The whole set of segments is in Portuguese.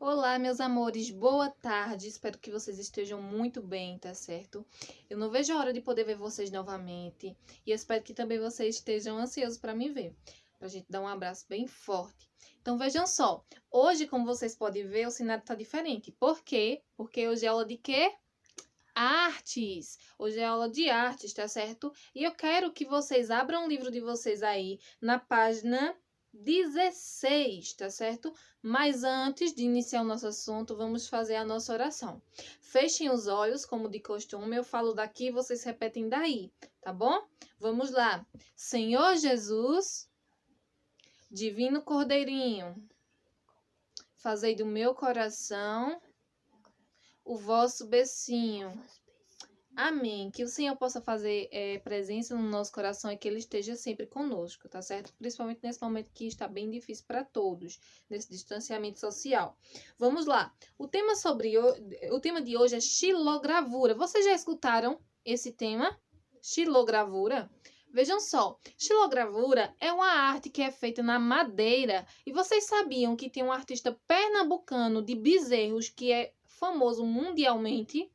Olá, meus amores, boa tarde. Espero que vocês estejam muito bem, tá certo? Eu não vejo a hora de poder ver vocês novamente e eu espero que também vocês estejam ansiosos para me ver, pra gente dar um abraço bem forte. Então vejam só, hoje, como vocês podem ver, o cenário tá diferente. Por quê? Porque hoje é aula de quê? Artes! Hoje é aula de artes, tá certo? E eu quero que vocês abram o livro de vocês aí na página 16, tá certo? Mas antes de iniciar o nosso assunto, vamos fazer a nossa oração. Fechem os olhos, como de costume, eu falo daqui, vocês repetem daí, tá bom? Vamos lá. Senhor Jesus, Divino Cordeirinho, fazei do meu coração o vosso becinho. Amém. Que o Senhor possa fazer presença no nosso coração e que Ele esteja sempre conosco, tá certo? Principalmente nesse momento que está bem difícil para todos, nesse distanciamento social. Vamos lá. O tema de hoje é xilogravura. Vocês já escutaram esse tema? Xilogravura? Vejam só, xilogravura é uma arte que é feita na madeira. E vocês sabiam que tem um artista pernambucano de Bezerros que é famoso mundialmente?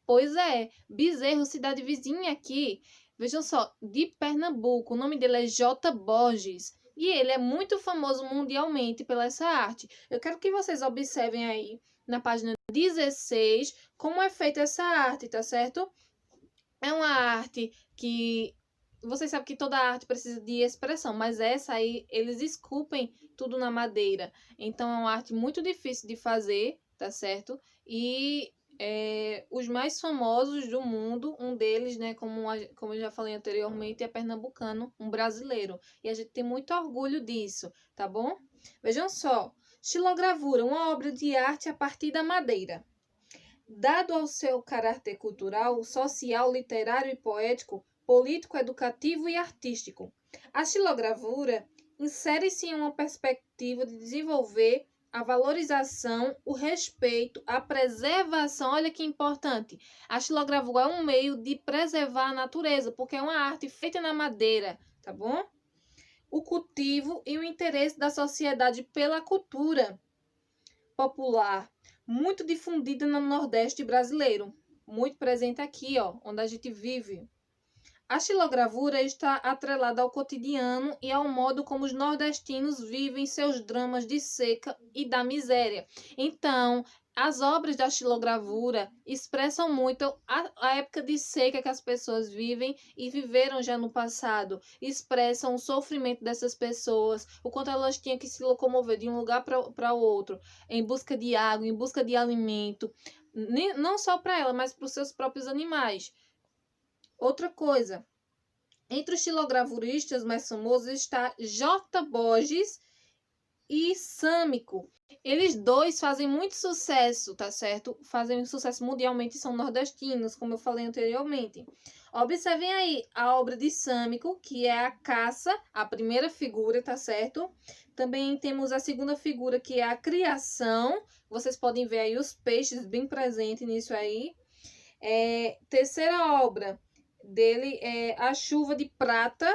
Pois é, Bezerro, cidade vizinha aqui. Vejam só, de Pernambuco. O nome dele é J. Borges. E ele é muito famoso mundialmente pela essa arte. Eu quero que vocês observem aí na página 16 como é feita essa arte, tá certo? É uma arte que vocês sabem que toda arte precisa de expressão, mas essa aí eles esculpem tudo na madeira. Então é uma arte muito difícil de fazer, tá certo? E os mais famosos do mundo, um deles, né, como eu já falei anteriormente, é pernambucano, um brasileiro. E a gente tem muito orgulho disso, tá bom? Vejam só, xilogravura, uma obra de arte a partir da madeira. Dado ao seu caráter cultural, social, literário e poético, político, educativo e artístico, a xilogravura insere-se em uma perspectiva de desenvolver a valorização, o respeito, a preservação. Olha que importante. A xilogravura é um meio de preservar a natureza, porque é uma arte feita na madeira, tá bom? O cultivo e o interesse da sociedade pela cultura popular, muito difundida no Nordeste brasileiro, muito presente aqui, ó, onde a gente vive. A xilogravura está atrelada ao cotidiano e ao modo como os nordestinos vivem seus dramas de seca e da miséria. Então, as obras da xilogravura expressam muito a época de seca que as pessoas vivem e viveram já no passado. Expressam o sofrimento dessas pessoas, o quanto elas tinham que se locomover de um lugar para o outro, em busca de água, em busca de alimento, não só para ela, mas para os seus próprios animais. Outra coisa, entre os xilogravuristas mais famosos está J. Borges e Sâmico. Eles dois fazem muito sucesso, tá certo? Fazem sucesso mundialmente e são nordestinos, como eu falei anteriormente. Observem aí a obra de Sâmico, que é a caça, a primeira figura, tá certo? Também temos a segunda figura, que é a criação. Vocês podem ver aí os peixes bem presentes nisso aí. Terceira obra dele é a chuva de prata,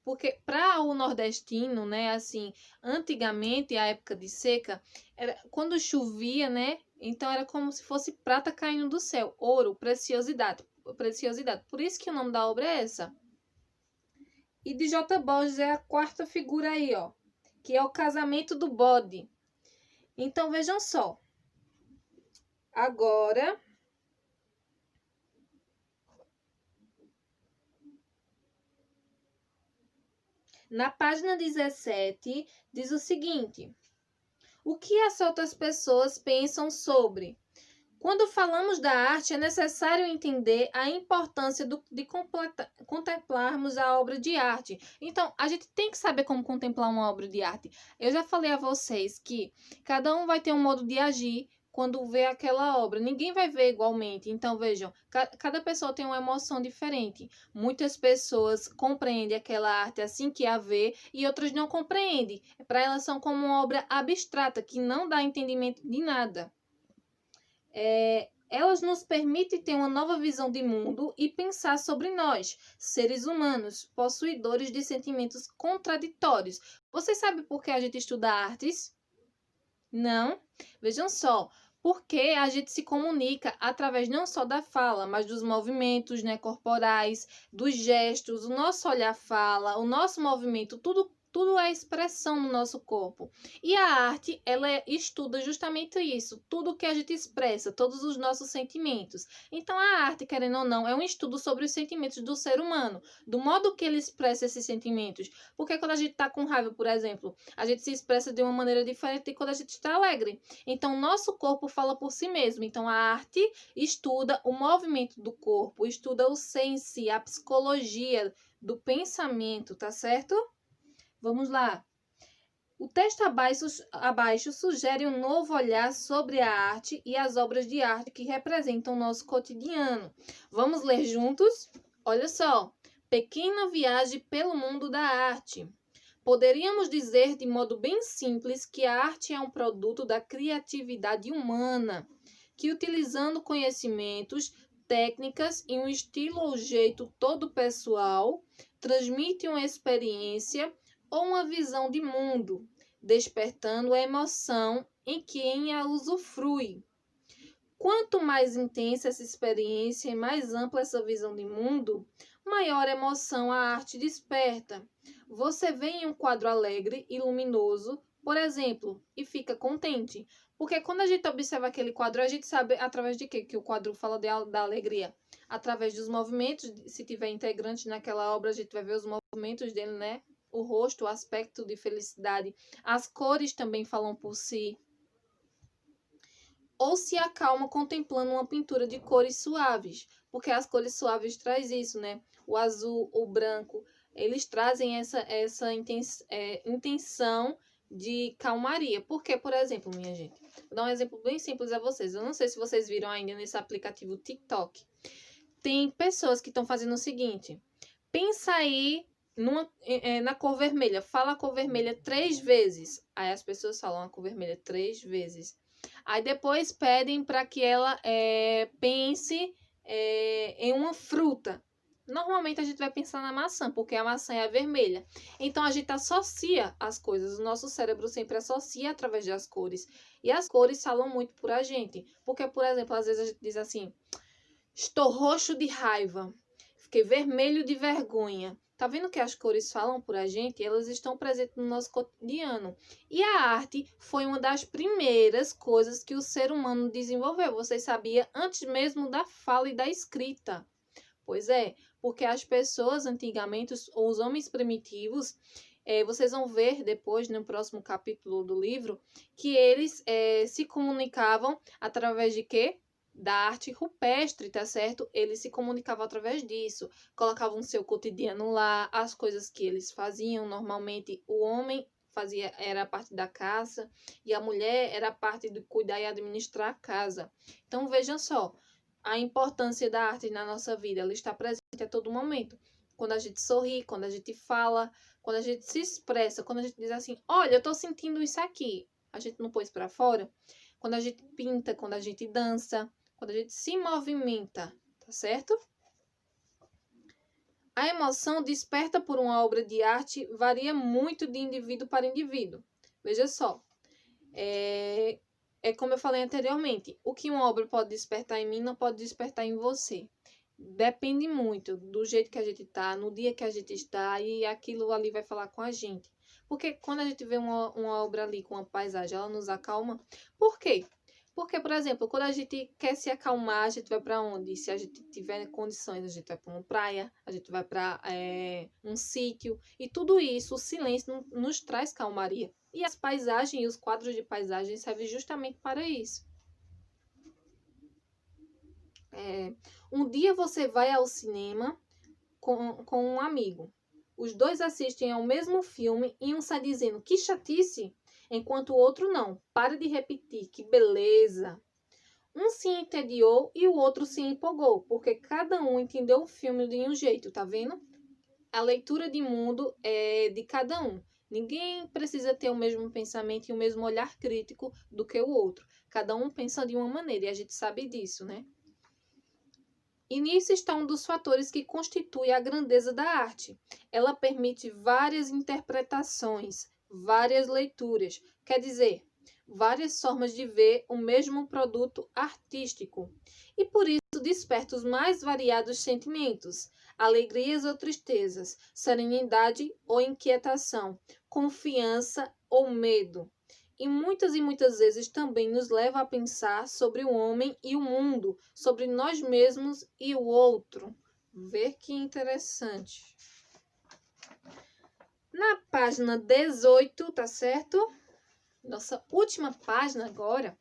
porque para o nordestino, né, assim, antigamente, a época de seca, quando chovia, né, então era como se fosse prata caindo do céu, ouro, preciosidade. Por isso que o nome da obra é essa. E de J. Borges é a quarta figura aí, ó, que é o casamento do bode. Então vejam só. Agora na página 17, diz o seguinte: o que as outras pessoas pensam sobre? Quando falamos da arte, é necessário entender a importância de contemplarmos a obra de arte. Então, a gente tem que saber como contemplar uma obra de arte. Eu já falei a vocês que cada um vai ter um modo de agir quando vê aquela obra. Ninguém vai ver igualmente. Então, vejam, cada pessoa tem uma emoção diferente. Muitas pessoas compreendem aquela arte assim que a vê e outras não compreendem. Para elas são como uma obra abstrata, que não dá entendimento de nada. Elas nos permitem ter uma nova visão de mundo e pensar sobre nós, seres humanos, possuidores de sentimentos contraditórios. Você sabe por que a gente estuda artes? Não. Vejam só, porque a gente se comunica através não só da fala, mas dos movimentos, né, corporais, dos gestos, o nosso olhar fala, o nosso movimento, tudo é expressão no nosso corpo. E a arte, ela estuda justamente isso, tudo que a gente expressa, todos os nossos sentimentos. Então, a arte, querendo ou não, é um estudo sobre os sentimentos do ser humano, do modo que ele expressa esses sentimentos. Porque quando a gente está com raiva, por exemplo, a gente se expressa de uma maneira diferente de quando a gente está alegre. Então, nosso corpo fala por si mesmo. Então, a arte estuda o movimento do corpo, estuda o ser em si, a psicologia do pensamento, tá certo? Vamos lá. O texto abaixo sugere um novo olhar sobre a arte e as obras de arte que representam o nosso cotidiano. Vamos ler juntos? Olha só. Pequena viagem pelo mundo da arte. Poderíamos dizer de modo bem simples que a arte é um produto da criatividade humana, que utilizando conhecimentos, técnicas e um estilo ou jeito todo pessoal, transmite uma experiência ou uma visão de mundo, despertando a emoção em quem a usufrui. Quanto mais intensa essa experiência e mais ampla essa visão de mundo, maior emoção a arte desperta. Você vê em um quadro alegre e luminoso, por exemplo, e fica contente. Porque quando a gente observa aquele quadro, a gente sabe através de quê que o quadro fala da alegria? Através dos movimentos, se tiver integrante naquela obra, a gente vai ver os movimentos dele, né? O rosto, o aspecto de felicidade. As cores também falam por si. Ou se acalma contemplando uma pintura de cores suaves, porque as cores suaves traz isso, né? O azul, o branco, eles trazem essa intenção de calmaria. Porque, por exemplo, minha gente, vou dar um exemplo bem simples a vocês. Eu não sei se vocês viram ainda nesse aplicativo TikTok. Tem pessoas que estão fazendo o seguinte: pensa aí na cor vermelha, fala a cor vermelha 3 vezes. Aí as pessoas falam a cor vermelha 3 vezes. Aí depois pedem para que ela pense em uma fruta. Normalmente a gente vai pensar na maçã, porque a maçã é a vermelha. Então a gente associa as coisas. O nosso cérebro sempre associa através das cores. E as cores falam muito por a gente. Porque, por exemplo, às vezes a gente diz assim: estou roxo de raiva. Fiquei vermelho de vergonha. Tá vendo que as cores falam por a gente? Elas estão presentes no nosso cotidiano. E a arte foi uma das primeiras coisas que o ser humano desenvolveu. Vocês sabiam? Antes mesmo da fala e da escrita. Pois é, porque as pessoas antigamente, os homens primitivos, vocês vão ver depois, no próximo capítulo do livro, que eles se comunicavam através de quê? Da arte rupestre, tá certo? Eles se comunicavam através disso, colocavam seu cotidiano lá, as coisas que eles faziam. Normalmente o homem era a parte da caça e a mulher era a parte de cuidar e administrar a casa. Então vejam só, a importância da arte na nossa vida, ela está presente a todo momento. Quando a gente sorri, quando a gente fala, quando a gente se expressa, quando a gente diz assim: olha, eu tô sentindo isso aqui, a gente não pôs para fora. Quando a gente pinta, quando a gente dança, quando a gente se movimenta, tá certo? A emoção desperta por uma obra de arte varia muito de indivíduo para indivíduo. Veja só, é como eu falei anteriormente, o que uma obra pode despertar em mim não pode despertar em você. Depende muito do jeito que a gente está, no dia que a gente está, e aquilo ali vai falar com a gente. Porque quando a gente vê uma obra ali com uma paisagem, ela nos acalma. Por quê? Porque, por exemplo, quando a gente quer se acalmar, a gente vai para onde? Se a gente tiver condições, a gente vai para uma praia, a gente vai para um sítio. E tudo isso, o silêncio, nos traz calmaria. E as paisagens e os quadros de paisagem servem justamente para isso. Um dia você vai ao cinema com um amigo. Os dois assistem ao mesmo filme e um sai dizendo: que chatice, enquanto o outro não. Para de repetir, que beleza. Um se entediou e o outro se empolgou, porque cada um entendeu o filme de um jeito, tá vendo? A leitura de mundo é de cada um. Ninguém precisa ter o mesmo pensamento e o mesmo olhar crítico do que o outro. Cada um pensa de uma maneira e a gente sabe disso, né? E nisso está um dos fatores que constitui a grandeza da arte. Ela permite várias interpretações, várias leituras. Quer dizer, várias formas de ver o mesmo produto artístico e por isso desperta os mais variados sentimentos, alegrias ou tristezas, serenidade ou inquietação, confiança ou medo. E muitas vezes também nos leva a pensar sobre o homem e o mundo, sobre nós mesmos e o outro. Ver que interessante. Na página 18, tá certo? Nossa última página agora.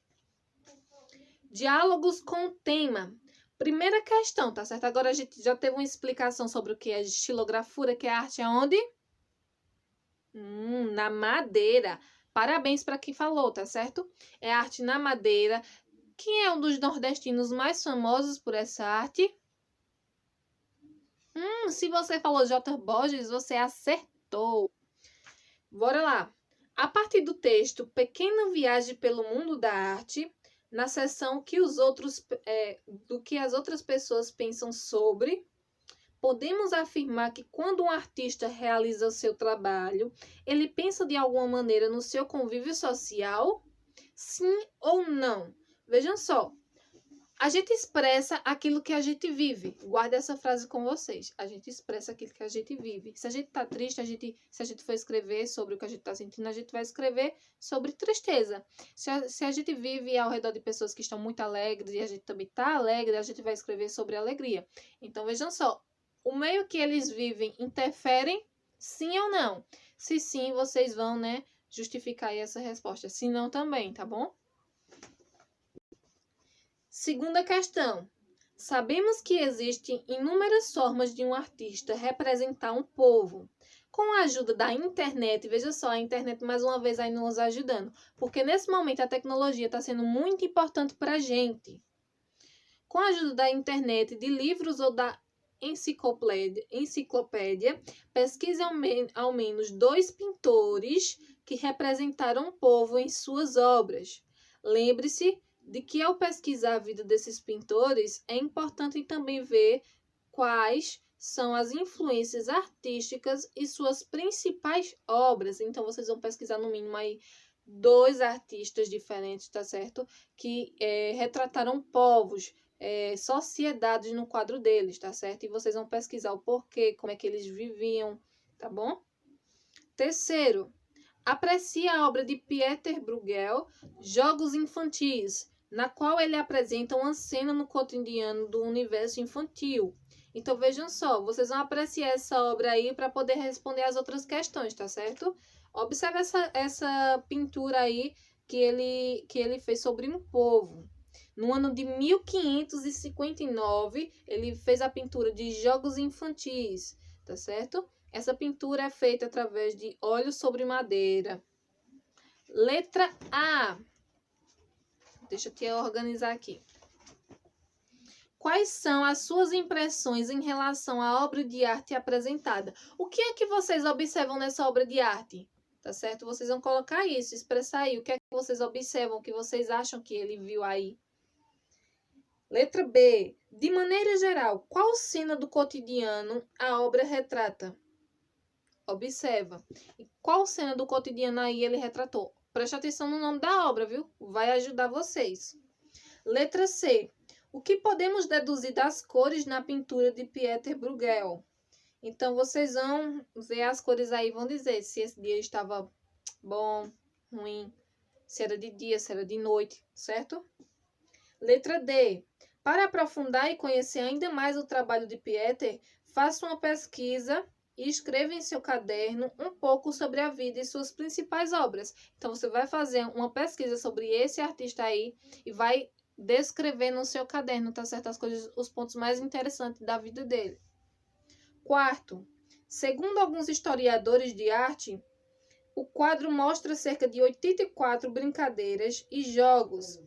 Diálogos com o tema. Primeira questão, tá certo? Agora a gente já teve uma explicação sobre o que é estilografura, que é arte aonde? Na madeira. Parabéns para quem falou, tá certo? É arte na madeira. Quem é um dos nordestinos mais famosos por essa arte? Se você falou J. Borges, você acertou. Bora lá. A partir do texto Pequena Viagem pelo Mundo da Arte, na seção do que as outras pessoas pensam sobre, podemos afirmar que quando um artista realiza o seu trabalho, ele pensa de alguma maneira no seu convívio social? Sim ou não? Vejam só. A gente expressa aquilo que a gente vive. Guarde essa frase com vocês. A gente expressa aquilo que a gente vive. Se a gente tá triste, se a gente for escrever sobre o que a gente tá sentindo, a gente vai escrever sobre tristeza. Se a gente vive ao redor de pessoas que estão muito alegres e a gente também tá alegre, a gente vai escrever sobre alegria. Então, vejam só. O meio que eles vivem interferem? Sim ou não? Se sim, vocês vão, justificar aí essa resposta. Se não, também, tá bom? Segunda questão. Sabemos que existem inúmeras formas de um artista representar um povo. Com a ajuda da internet, veja só, a internet mais uma vez aí nos ajudando, porque nesse momento a tecnologia está sendo muito importante para a gente. Com a ajuda da internet, de livros ou da enciclopédia, pesquise ao menos 2 pintores que representaram o povo em suas obras. Lembre-se de que ao pesquisar a vida desses pintores, é importante também ver quais são as influências artísticas e suas principais obras. Então, vocês vão pesquisar no mínimo aí 2 artistas diferentes, tá certo? Que retrataram povos, sociedades no quadro deles, tá certo? E vocês vão pesquisar o porquê, como é que eles viviam, tá bom? Terceiro, aprecie a obra de Pieter Bruegel, Jogos Infantis, na qual ele apresenta uma cena no cotidiano do universo infantil. Então, vejam só, vocês vão apreciar essa obra aí para poder responder as outras questões, tá certo? Observe essa pintura aí que ele fez sobre um povo. No ano de 1559, ele fez a pintura de Jogos Infantis, tá certo? Essa pintura é feita através de óleo sobre madeira. Letra A. Deixa eu te organizar aqui. Quais são as suas impressões em relação à obra de arte apresentada? O que é que vocês observam nessa obra de arte? Tá certo? Vocês vão colocar isso, expressar aí. O que é que vocês observam, o que vocês acham que ele viu aí? Letra B. De maneira geral, qual cena do cotidiano a obra retrata? Observa. E qual cena do cotidiano aí ele retratou? Preste atenção no nome da obra, viu? Vai ajudar vocês. Letra C. O que podemos deduzir das cores na pintura de Pieter Bruegel? Então, vocês vão ver as cores aí e vão dizer se esse dia estava bom, ruim, se era de dia, se era de noite, certo? Letra D. Para aprofundar e conhecer ainda mais o trabalho de Pieter, faça uma pesquisa e escreva em seu caderno um pouco sobre a vida e suas principais obras. Então, você vai fazer uma pesquisa sobre esse artista aí e vai descrever no seu caderno, tá certo? As coisas, os pontos mais interessantes da vida dele. Quarto, segundo alguns historiadores de arte, o quadro mostra cerca de 84 brincadeiras e jogos,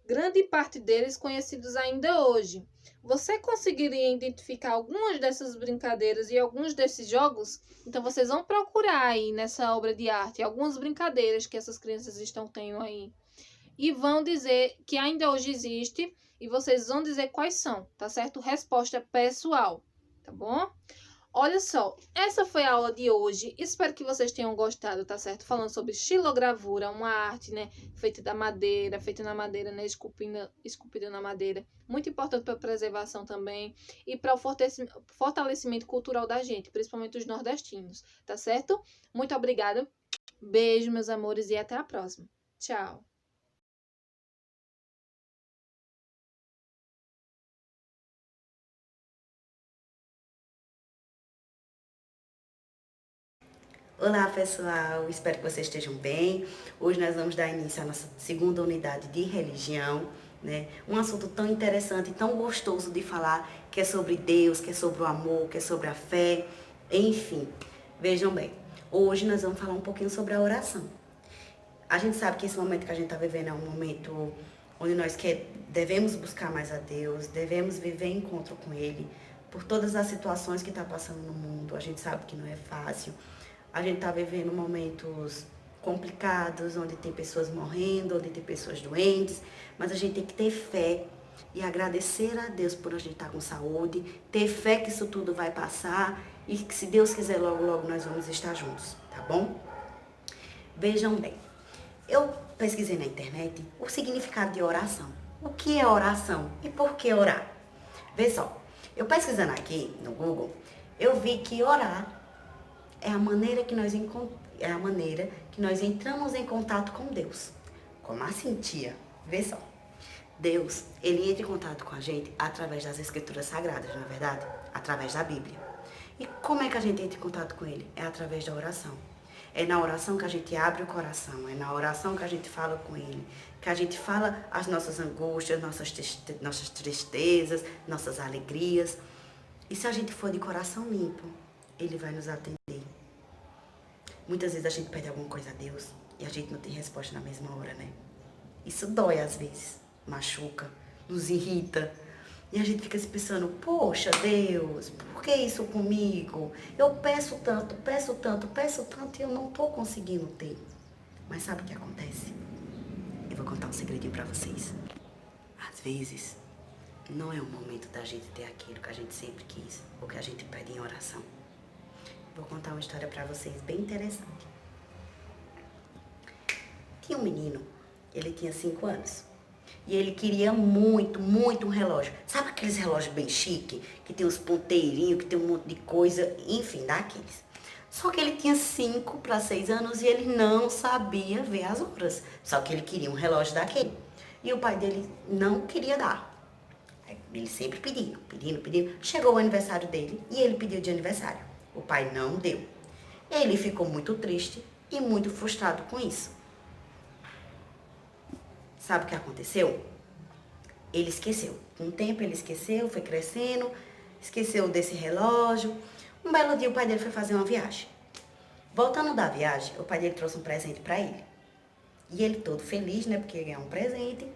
grande parte deles conhecidos ainda hoje. Você conseguiria identificar algumas dessas brincadeiras e alguns desses jogos? Então, vocês vão procurar aí nessa obra de arte algumas brincadeiras que essas crianças estão tendo aí. E vão dizer que ainda hoje existe e vocês vão dizer quais são, tá certo? Resposta pessoal, tá bom? Olha só, essa foi a aula de hoje. Espero que vocês tenham gostado, tá certo? Falando sobre xilogravura, uma arte, né, feita da madeira, feita na madeira, né, esculpida na madeira. Muito importante para a preservação também e para o fortalecimento cultural da gente, principalmente os nordestinos, tá certo? Muito obrigada. Beijo, meus amores, e até a próxima. Tchau. Olá pessoal, espero que vocês estejam bem. Hoje nós vamos dar início à nossa segunda unidade de religião, né? Um assunto tão interessante, tão gostoso de falar, que é sobre Deus, que é sobre o amor, que é sobre a fé, enfim. Vejam bem, hoje nós vamos falar um pouquinho sobre a oração. A gente sabe que esse momento que a gente está vivendo é um momento onde devemos buscar mais a Deus, devemos viver em encontro com Ele, por todas as situações que está passando no mundo. A gente sabe que não é fácil. A gente está vivendo momentos complicados, onde tem pessoas morrendo, onde tem pessoas doentes, mas a gente tem que ter fé e agradecer a Deus por a gente estar com saúde, ter fé que isso tudo vai passar e que, se Deus quiser, logo, logo nós vamos estar juntos, tá bom? Vejam bem, eu pesquisei na internet o significado de oração. O que é oração e por que orar? Vê só, eu pesquisando aqui no Google, eu vi que orar é a maneira que nós entramos em contato com Deus. Como assim, tia? Vê só. Deus, ele entra em contato com a gente através das escrituras sagradas, não é verdade? Através da Bíblia. E como é que a gente entra em contato com ele? É através da oração. É na oração que a gente abre o coração, é na oração que a gente fala com ele, que a gente fala as nossas angústias, nossas tristezas, nossas alegrias. E se a gente for de coração limpo, ele vai nos atender. Muitas vezes a gente pede alguma coisa a Deus e a gente não tem resposta na mesma hora, né? Isso dói às vezes, machuca, nos irrita. E a gente fica se pensando, poxa Deus, por que isso comigo? Eu peço tanto, peço tanto, peço tanto e eu não tô conseguindo ter. Mas sabe o que acontece? Eu vou contar um segredinho pra vocês. Às vezes, não é o momento da gente ter aquilo que a gente sempre quis, ou que a gente pede em oração. Vou contar uma história pra vocês bem interessante. Tinha um menino, ele tinha 5 anos. E ele queria muito, muito um relógio. Sabe aqueles relógios bem chique? Que tem os ponteirinhos, que tem um monte de coisa, enfim, daqueles. Só que ele tinha 5 para 6 anos e ele não sabia ver as horas. Só que ele queria um relógio daquele. E o pai dele não queria dar. Ele sempre pedindo, pedindo, pedindo. Chegou o aniversário dele e ele pediu de aniversário. O pai não deu. Ele ficou muito triste e muito frustrado com isso. Sabe o que aconteceu? Ele esqueceu. Com o tempo ele esqueceu, foi crescendo, esqueceu desse relógio. Um belo dia o pai dele foi fazer uma viagem. Voltando da viagem, o pai dele trouxe um presente para ele. E ele todo feliz, né, porque ia ganhar um presente.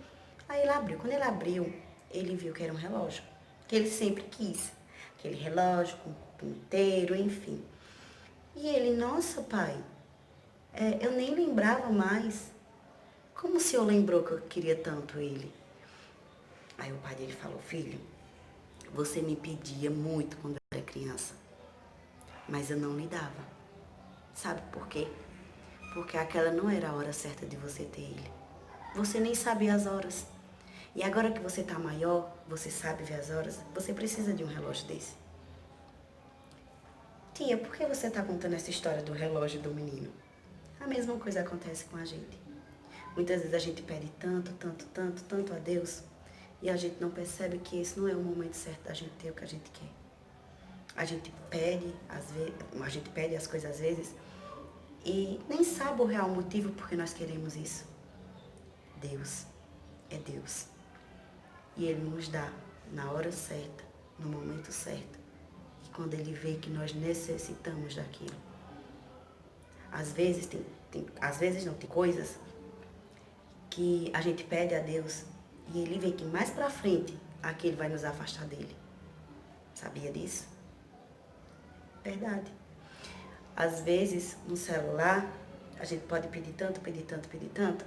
Aí ele abriu. Quando ele abriu, ele viu que era um relógio. Que ele sempre quis. Aquele relógio com ponteiro, enfim. E ele, nossa pai, eu nem lembrava mais. Como o senhor lembrou que eu queria tanto ele? Aí o pai dele falou, filho, você me pedia muito quando eu era criança, mas eu não lhe dava. Sabe por quê? Porque aquela não era a hora certa de você ter ele. Você nem sabia as horas. E agora que você tá maior, você sabe ver as horas, você precisa de um relógio desse. Tia, por que você tá contando essa história do relógio do menino? A mesma coisa acontece com a gente. Muitas vezes a gente pede tanto, tanto, tanto, tanto a Deus e a gente não percebe que esse não é o momento certo da gente ter o que a gente quer. A gente pede as coisas às vezes e nem sabe o real motivo por que nós queremos isso. Deus é Deus. E Ele nos dá na hora certa, no momento certo. E quando Ele vê que nós necessitamos daquilo. Às vezes tem coisas que a gente pede a Deus e Ele vê que mais pra frente aquilo vai nos afastar dele. Sabia disso? Verdade. Às vezes, no celular, a gente pode pedir tanto, pedir tanto, pedir tanto,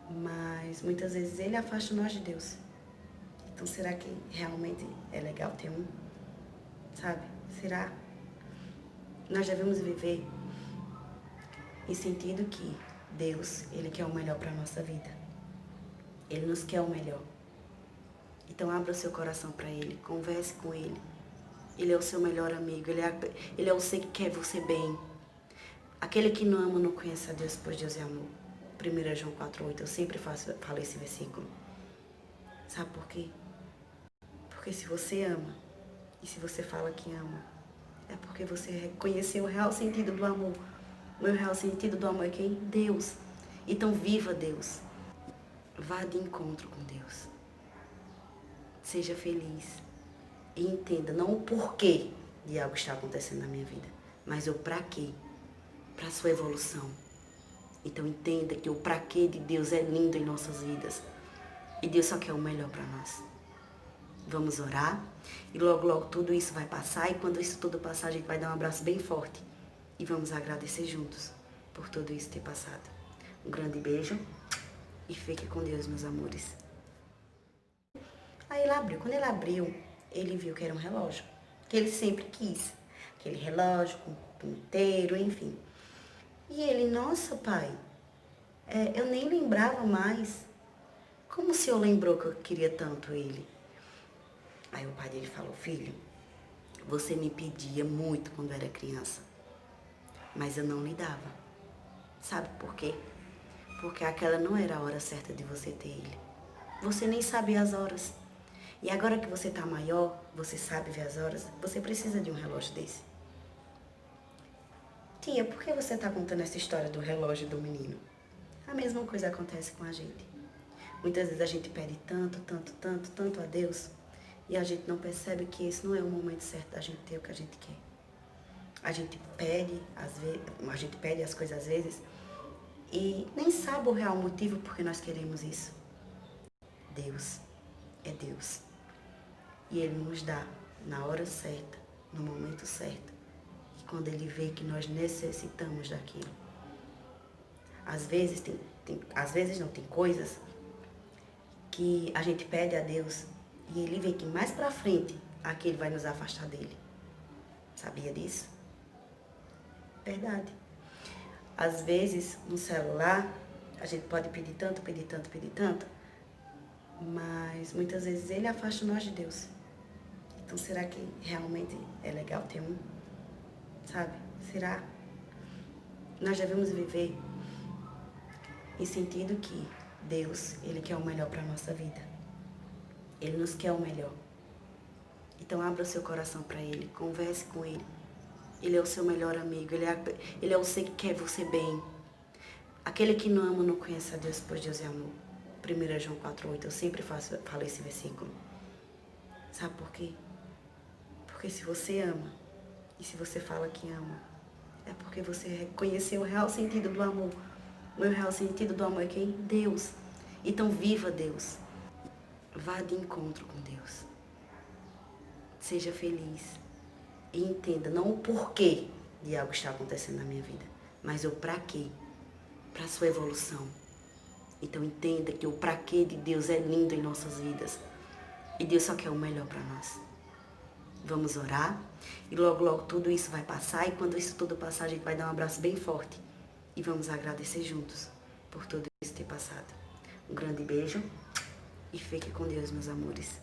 mas muitas vezes ele afasta nós de Deus. Então, será que realmente é legal ter um? sabe? Será? Nós devemos viver em sentido que Deus, Ele quer o melhor para a nossa vida. Ele nos quer o melhor. Então abra o seu coração para Ele, converse com Ele. Ele é o seu melhor amigo, Ele é o ser que quer você bem. Aquele que não ama não conhece a Deus, pois Deus é amor. 1 João 4,8, eu sempre falo esse versículo. Sabe por quê? Porque se você ama, e se você fala que ama, é porque você reconheceu o real sentido do amor. O meu real sentido do amor é quem? Deus. Então viva Deus. Vá de encontro com Deus. Seja feliz. E entenda não o porquê de algo estar acontecendo na minha vida, mas o pra quê. Para a sua evolução. Então entenda que o pra quê de Deus é lindo em nossas vidas. E Deus só quer o melhor para nós. Vamos orar e logo, logo tudo isso vai passar. E quando isso tudo passar, a gente vai dar um abraço bem forte. E vamos agradecer juntos por tudo isso ter passado. Um grande beijo e fique com Deus, meus amores. Aí ele abriu. Quando ele abriu, ele viu que era um relógio. Que ele sempre quis. Aquele relógio com ponteiro, enfim. E ele, nossa pai, eu nem lembrava mais. Como o senhor lembrou que eu queria tanto ele? Aí o pai dele falou, filho, você me pedia muito quando eu era criança, mas eu não lhe dava. Sabe por quê? Porque aquela não era a hora certa de você ter ele. Você nem sabia as horas. E agora que você tá maior, você sabe ver as horas, você precisa de um relógio desse. Tia, por que você tá contando essa história do relógio do menino? A mesma coisa acontece com a gente. Muitas vezes a gente pede tanto a Deus e a gente não percebe que esse não é o momento certo da gente ter o que a gente quer. A gente pede as coisas às vezes e nem sabe o real motivo por que nós queremos isso. Deus é Deus. E Ele nos dá na hora certa, no momento certo. E quando Ele vê que nós necessitamos daquilo. Às vezes tem coisas que a gente pede a Deus e Ele vê que mais pra frente aquele vai nos afastar dele. Sabia disso? Verdade. Às vezes, no celular, a gente pode pedir tanto, mas muitas vezes ele afasta nós de Deus. Então, será que realmente é legal ter um? Sabe? Será? Nós devemos viver em sentido que Deus, Ele quer o melhor para a nossa vida. Ele nos quer o melhor. Então abra o seu coração para Ele, converse com Ele. Ele é o seu melhor amigo, Ele é o ser que quer você bem. Aquele que não ama não conhece a Deus, pois Deus é amor. 1 João 4,8, eu sempre falo esse versículo. Sabe por quê? Porque se você ama, e se você fala que ama, é porque você reconheceu o real sentido do amor. O meu real sentido do amor é quem? Deus. Então viva Deus. Vá de encontro com Deus. Seja feliz. E entenda não o porquê de algo estar acontecendo na minha vida, mas o pra quê. Para a sua evolução. Então entenda que o pra quê de Deus é lindo em nossas vidas. E Deus só quer o melhor para nós. Vamos orar. E logo, logo tudo isso vai passar. E quando isso tudo passar, a gente vai dar um abraço bem forte. E vamos agradecer juntos por tudo isso ter passado. Um grande beijo e fique com Deus, meus amores.